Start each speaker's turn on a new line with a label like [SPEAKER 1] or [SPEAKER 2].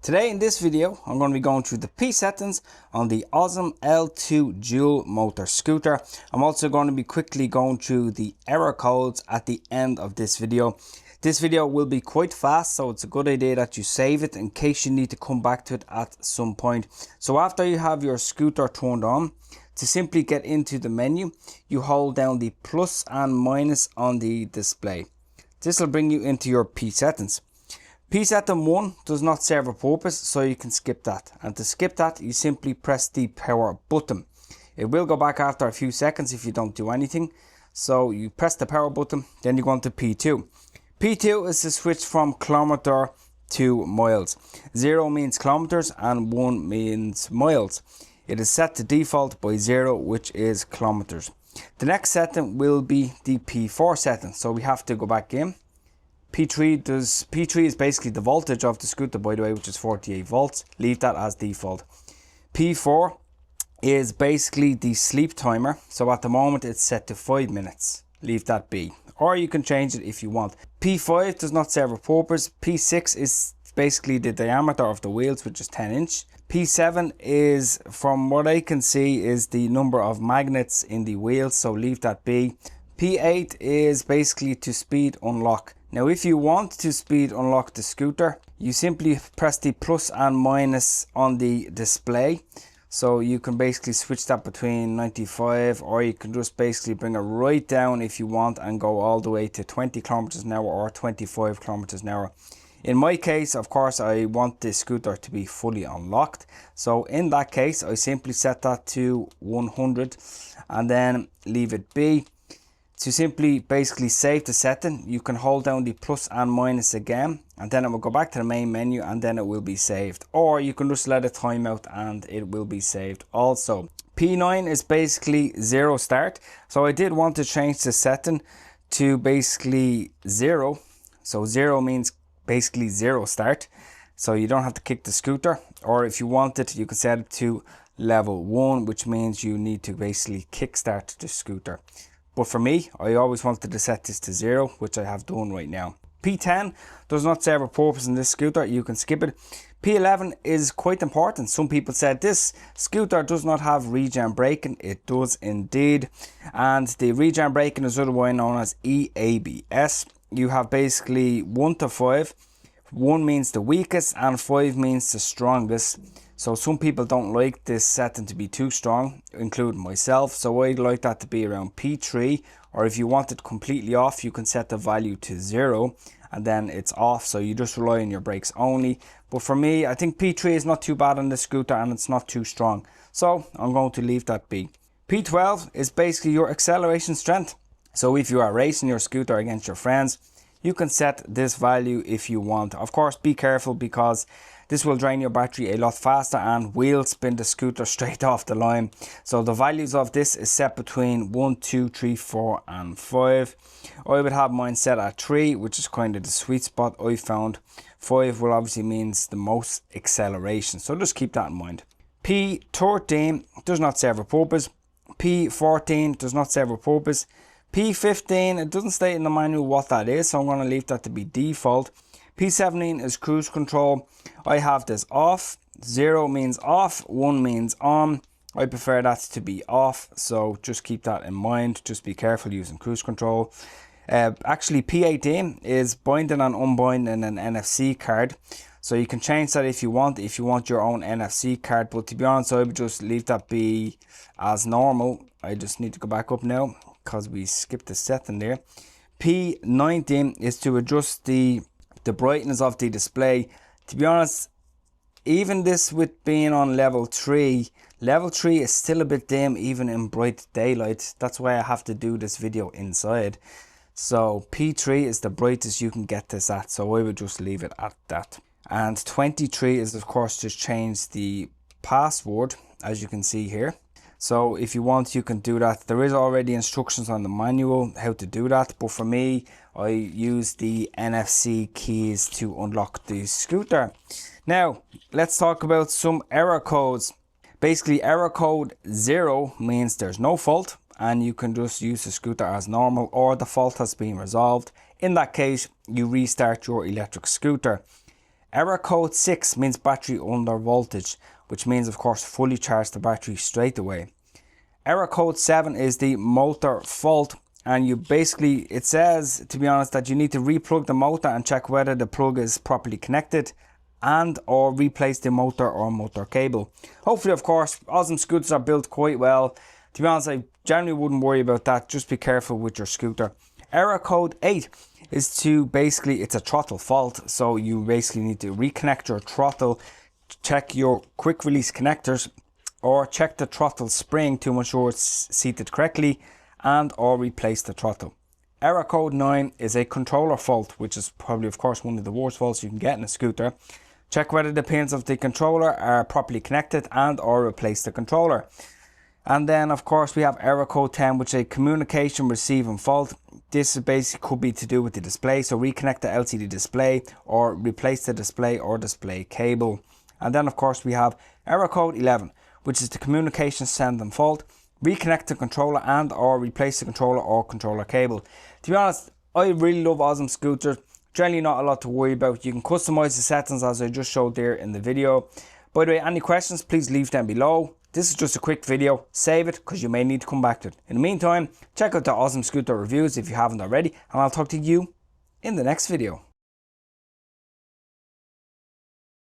[SPEAKER 1] Today in this video, I'm going to be going through the P settings on the Ausom L2 Dual motor scooter. I'm also going to be quickly going through the error codes at the end of this video. This video will be quite fast, so it's a good idea that you save it in case you need to come back to it at some point. So after you have your scooter turned on, to simply get into the menu, you hold down the plus and minus on the display. This will bring you into your P settings. P setting 1 does not serve a purpose, so you can skip that. And to skip that, you simply press the power button. It will go back after a few seconds if you don't do anything. So you press the power button, then you go on to P2. P2 is the switch from kilometer to miles. 0 means kilometers and 1 means miles. It is set to default by 0, which is kilometers. The next setting will be the P4 setting, so we have to go back in. P3 is basically the voltage of the scooter, by the way, which is 48 volts. Leave that as default. P4 is basically the sleep timer, so at the moment it's set to 5 minutes. Leave that be, or you can change it if you want. P5 does not serve a purpose. P6 is basically the diameter of the wheels, which is 10 inch. P7 is, from what I can see, is the number of magnets in the wheels, so leave that be. P8 is basically to speed unlock. Now if you want to speed unlock the scooter, you simply press the plus and minus on the display. So you can basically switch that between 95, or you can just basically bring it right down if you want and go all the way to 20 kilometers an hour or 25 kilometers an hour. In my case, of course, I want the scooter to be fully unlocked. So in that case, I simply set that to 100 and then leave it be. To simply basically save the setting, you can hold down the plus and minus again, and then it will go back to the main menu and then it will be saved. Or you can just let it time out and it will be saved also. P9 is basically 0 start. So I did want to change the setting to basically 0. So 0 means basically 0 start. So you don't have to kick the scooter. Or if you want it, you can set it to level 1, which means you need to basically kickstart the scooter. But for me, I always wanted to set this to 0, which I have done right now. P10 does not serve a purpose in this scooter, you can skip it. P11 is quite important. Some people said this scooter does not have regen braking. It does indeed. And the regen braking is otherwise known as EABS. You have basically 1 to 5. 1 means the weakest and 5 means the strongest. So some people don't like this setting to be too strong, including myself. So I'd like that to be around P3, or if you want it completely off, you can set the value to 0 and then it's off. So you just rely on your brakes only. But for me, I think P3 is not too bad on the scooter and it's not too strong. So I'm going to leave that be. P12 is basically your acceleration strength. So if you are racing your scooter against your friends, you can set this value if you want. Of course, be careful because this will drain your battery a lot faster and will spin the scooter straight off the line. So the values of this is set between 1, 2, 3, 4 and 5. I would have mine set at 3, which is kind of the sweet spot I found. 5 will obviously means the most acceleration, so just keep that in mind. P13 does not serve a purpose. P14 does not serve a purpose. P15, it doesn't state in the manual what that is, so I'm going to leave that to be default. P17 is cruise control. I have this off. 0 means off, 1 means on. I prefer that to be off, so just keep that in mind. Just be careful using cruise control. Actually, P18 is binding and unbinding an NFC card. So you can change that if you want your own NFC card. But to be honest, I would just leave that be as normal. I just need to go back up now because we skipped the setting there. P19 is to adjust the brightness of the display. To be honest, even this with being on level 3 is still a bit dim even in bright daylight. That's why I have to do this video inside. So P3 is the brightest you can get this at, so I would just leave it at that. And 23 is of course just change the password, as you can see here. So if you want, you can do that. There is already instructions on the manual how to do that, but for me, I use the NFC keys to unlock the scooter. Now, let's talk about some error codes. Basically, error code 0 means there's no fault and you can just use the scooter as normal, or the fault has been resolved. In that case, you restart your electric scooter. Error code 6 means battery under voltage, which means of course fully charge the battery straight away. Error code 7 is the motor fault, and you basically, it says, to be honest, that you need to replug the motor and check whether the plug is properly connected, and or replace the motor or motor cable. Hopefully, of course, Ausom scooters are built quite well. To be honest, I generally wouldn't worry about that. Just be careful with your scooter. Error code 8 is to basically, it's a throttle fault. So you basically need to reconnect your throttle, check your quick release connectors, or check the throttle spring to ensure it's seated correctly, and or replace the throttle. Error code 9 is a controller fault, which is probably of course one of the worst faults you can get in a scooter. Check whether the pins of the controller are properly connected, and or replace the controller. And then of course we have error code 10, which is a communication receiving fault. This basically could be to do with the display, so reconnect the LCD display or replace the display or display cable. And then of course we have error code 11, which is the communication sending fault. Reconnect the controller and or replace the controller or controller cable. To be honest, I really love Ausom scooters. Generally not a lot to worry about. You can customize the settings as I just showed there in the video. By the way, any questions, please leave them below. This is just a quick video. Save it because you may need to come back to it. In the meantime, check out the Ausom scooter reviews if you haven't already, and I'll talk to you in the next video.